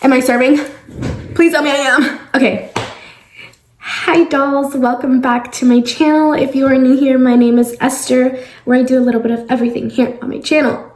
Am I serving? Please tell me I am. Okay. Hi dolls, welcome back to my channel. If you are new here, my name is Esther, where I do a little bit of everything here on my channel.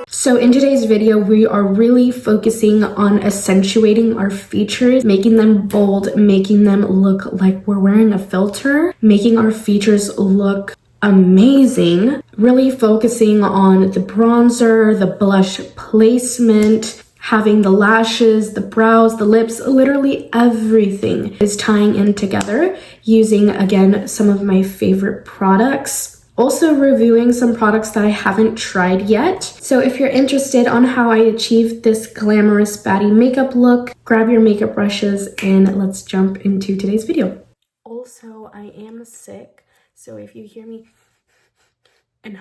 So in today's video, we are really focusing on accentuating our features, making them bold, making them look like we're wearing a filter, making our features look amazing, really focusing on the bronzer, the blush placement, having the lashes, the brows, the lips, literally everything is tying in together using, again, some of my favorite products. Also reviewing some products that I haven't tried yet. So if you're interested on how I achieved this glamorous baddie makeup look, grab your makeup brushes and let's jump into today's video. Also, I am sick, so if you hear me, and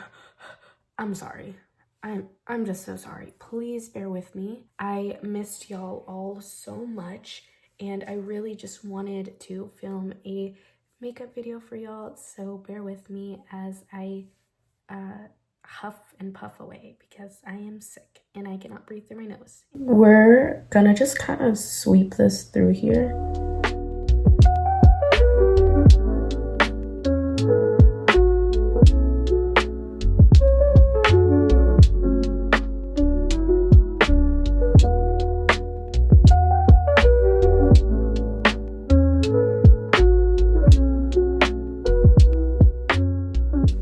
I'm sorry. I'm just so sorry. Please bear with me. I missed y'all all so much and I really just wanted to film a makeup video for y'all, so bear with me as I huff and puff away because I am sick and I cannot breathe through my nose. We're gonna just kind of sweep this through here.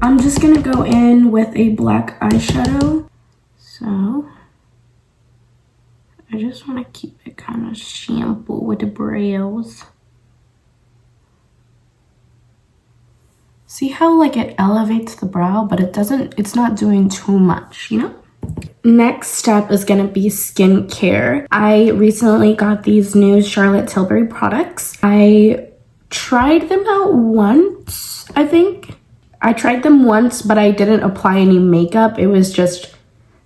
I'm just gonna go in with a black eyeshadow. So I just want to keep it kind of shampoo with the brows. See how like it elevates the brow, but it's not doing too much, you know? Next step is gonna be skincare. I recently got these new Charlotte Tilbury products. I tried them out once, I think. I tried them once, but I didn't apply any makeup. It was just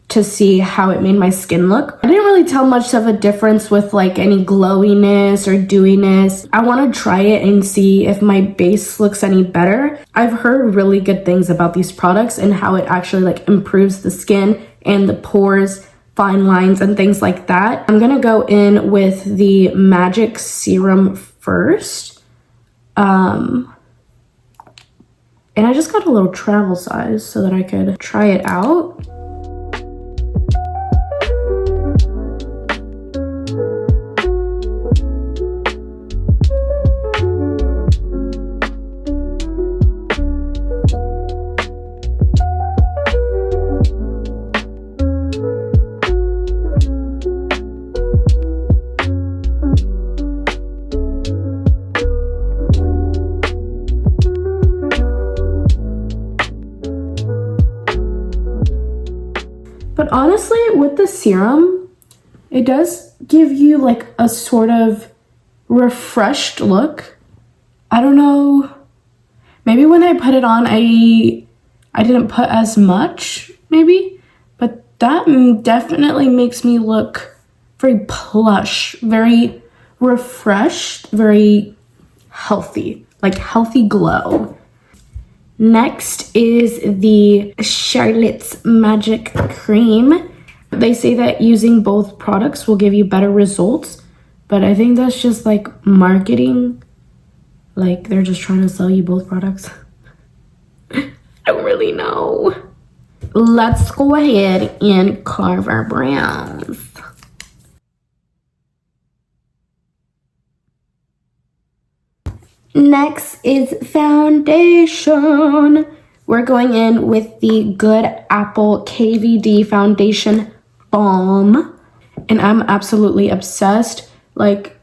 to see how it made my skin look. I didn't really tell much of a difference with like any glowiness or dewiness. I want to try it and see if my base looks any better. I've heard really good things about these products and how it actually like improves the skin and the pores, fine lines, and things like that. I'm gonna go in with the Magic Serum first. And I just got a little travel size so that I could try it out. But honestly, with the serum, it does give you like a sort of refreshed look. I don't know. Maybe when I put it on, I didn't put as much, maybe. But that definitely makes me look very plush, very refreshed, very healthy, like healthy glow. Next is the Charlotte's Magic Cream. They say that using both products will give you better results, but I think that's just like marketing. Like they're just trying to sell you both products. I don't really know. Let's go ahead and carve our brows. Next is foundation. We're going in with the Good Apple KVD Foundation Balm. And I'm absolutely obsessed. Like,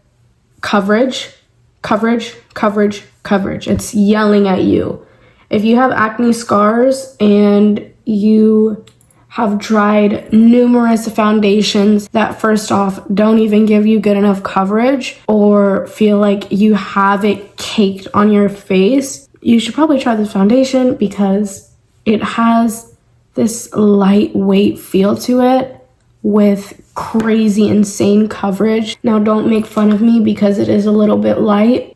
coverage, coverage, coverage, coverage. It's yelling at you. If you have acne scars and you have tried numerous foundations that first off don't even give you good enough coverage or feel like you have it caked on your face, you should probably try this foundation because it has this lightweight feel to it with crazy insane coverage. Now don't make fun of me because it is a little bit light.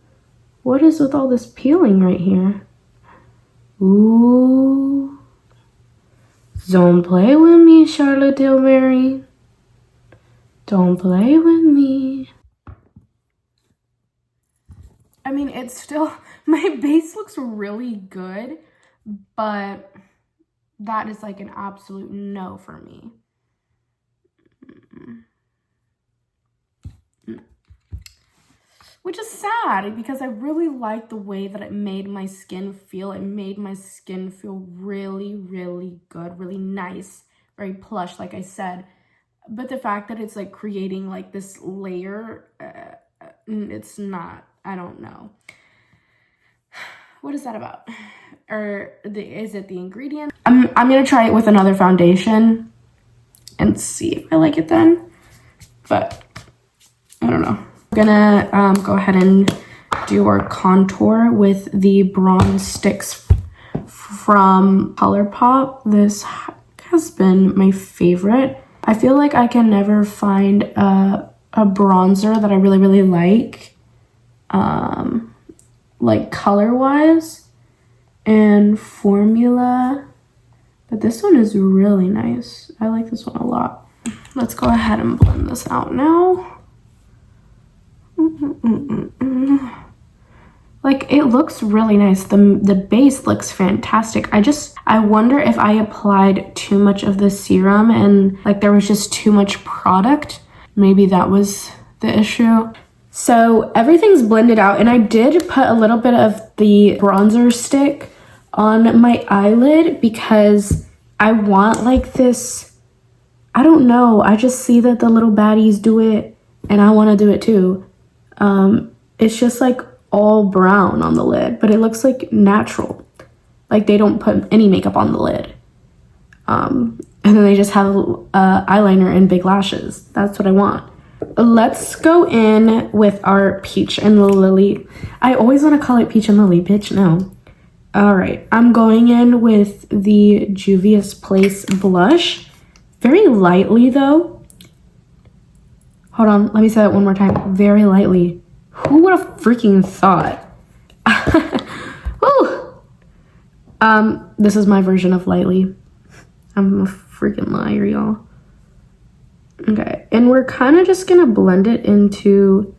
What is with all this peeling right here? Ooh. Don't play with me, Charlotte Tilbury. Don't play with me. I mean, it's still, my base looks really good, but that is like an absolute no for me. Which is sad because I really like the way that it made my skin feel. It made my skin feel really, really good, really nice, very plush, like I said. But the fact that it's like creating like this layer, it's not, I don't know. What is that about? Or is it the ingredient? I'm gonna try it with another foundation and see if I like it then. But I don't know. We're gonna go ahead and do our contour with the bronze sticks from ColourPop. This has been my favorite. I feel like I can never find a bronzer that I really, really like color-wise and formula. But this one is really nice. I like this one a lot. Let's go ahead and blend this out now. Like, it looks really nice. The base looks fantastic. I wonder if I applied too much of the serum and like there was just too much product. Maybe that was the issue. So everything's blended out, and I did put a little bit of the bronzer stick on my eyelid because I want like this, I don't know, I just see that the little baddies do it and I want to do it too. It's just like all brown on the lid, but it looks like natural. Like they don't put any makeup on the lid. And then they just have eyeliner and big lashes. That's what I want. Let's go in with our Peach and Lily. I always want to call it Peach and Lily, bitch, no. All right, I'm going in with the Juvia's Place blush. Very lightly though. Hold on, let me say that one more time. Very lightly. Who would have freaking thought? Woo! This is my version of lightly. I'm a freaking liar, y'all. Okay, and we're kind of just gonna blend it into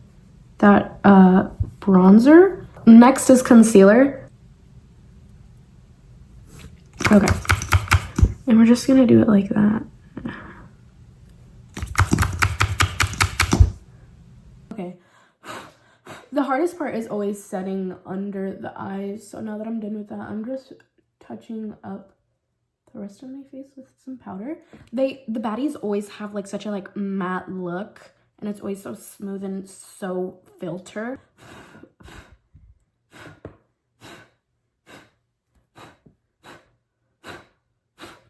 that bronzer. Next is concealer. Okay, and we're just gonna do it like that. Okay. The hardest part is always setting under the eyes. So now that I'm done with that, I'm just touching up the rest of my face with some powder. The baddies always have like such a like matte look, and it's always so smooth and so filter.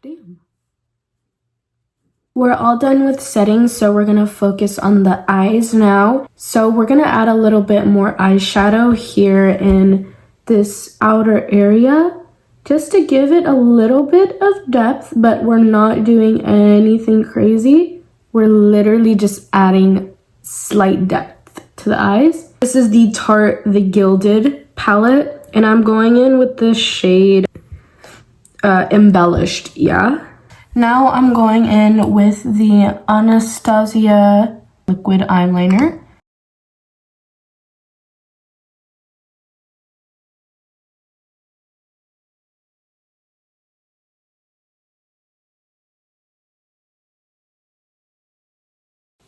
Damn. We're all done with settings, so we're gonna focus on the eyes now. So we're gonna add a little bit more eyeshadow here in this outer area, just to give it a little bit of depth, but we're not doing anything crazy. We're literally just adding slight depth to the eyes. This is the Tarte The Gilded palette, and I'm going in with the shade Embellished, yeah. Now I'm going in with the Anastasia liquid eyeliner.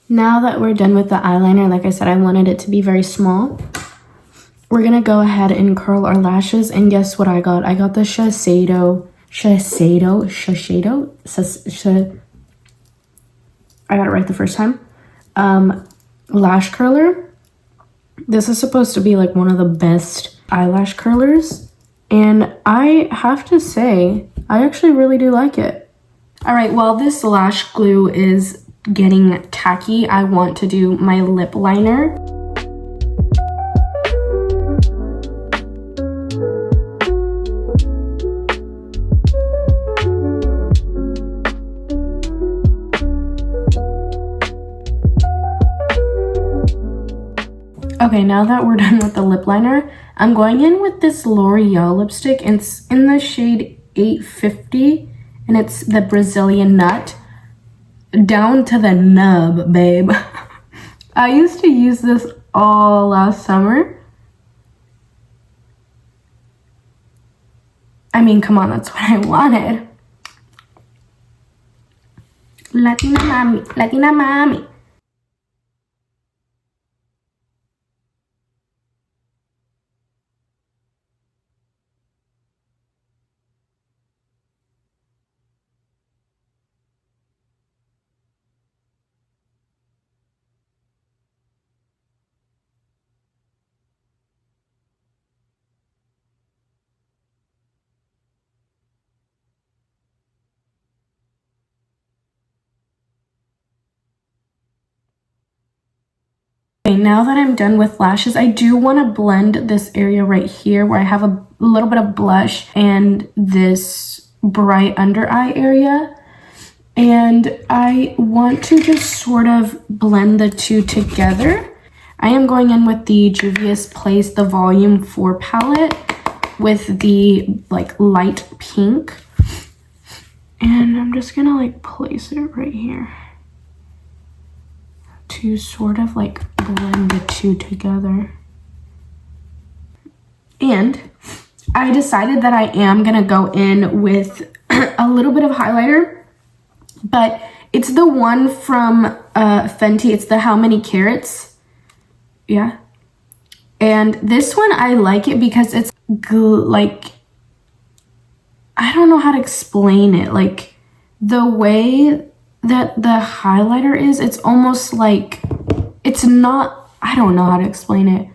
Now that we're done with the eyeliner, like I said, I wanted it to be very small. We're gonna go ahead and curl our lashes, and guess what I got? I got the Shiseido. I got it right the first time. Lash curler. This is supposed to be like one of the best eyelash curlers, and I have to say, I actually really do like it. All right, while this lash glue is getting tacky, I want to do my lip liner. Okay, Okay, now that we're done with the lip liner, I'm going in with this L'Oreal lipstick. It's in the shade 850, and it's the Brazilian Nut. Down to the nub, babe. I used to use this all last summer. I mean, come on, that's what I wanted. Latina mami, Latina mami. Okay, now that I'm done with lashes, I do want to blend this area right here where I have a little bit of blush and this bright under eye area. And I want to just sort of blend the two together. I am going in with the Juvia's Place, the Volume 4 palette with the like light pink. And I'm just gonna like place it right here to sort of like blend the two together. And I decided that I am gonna go in with a little bit of highlighter, but it's the one from Fenty. It's the How Many Carats. Yeah. And this one, I like it because it's like, I don't know how to explain it. Like the way that the highlighter is, it's almost like, it's not, I don't know how to explain it,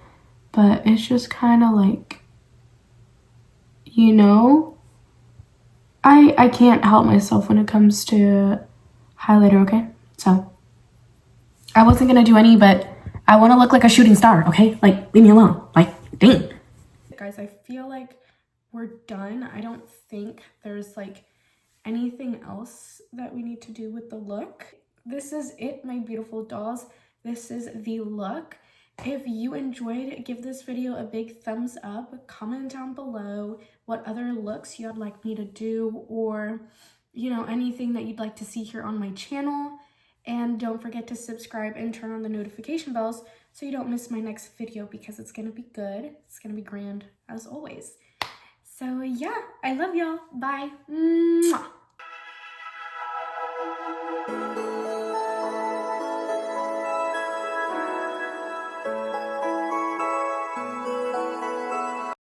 but it's just kind of like, you know, I can't help myself when it comes to highlighter, okay? So I wasn't gonna do any, but I want to look like a shooting star, okay? Like, leave me alone. Like, dang. Guys, I feel like we're done. I don't think there's like anything else that we need to do with the look. This is it, my beautiful dolls. This is the look. If you enjoyed, give this video a big thumbs up. Comment down below what other looks you'd like me to do, or, you know, anything that you'd like to see here on my channel. And don't forget to subscribe and turn on the notification bells so you don't miss my next video, because it's gonna be good. It's gonna be grand as always. So yeah, I love y'all. Bye. Mwah.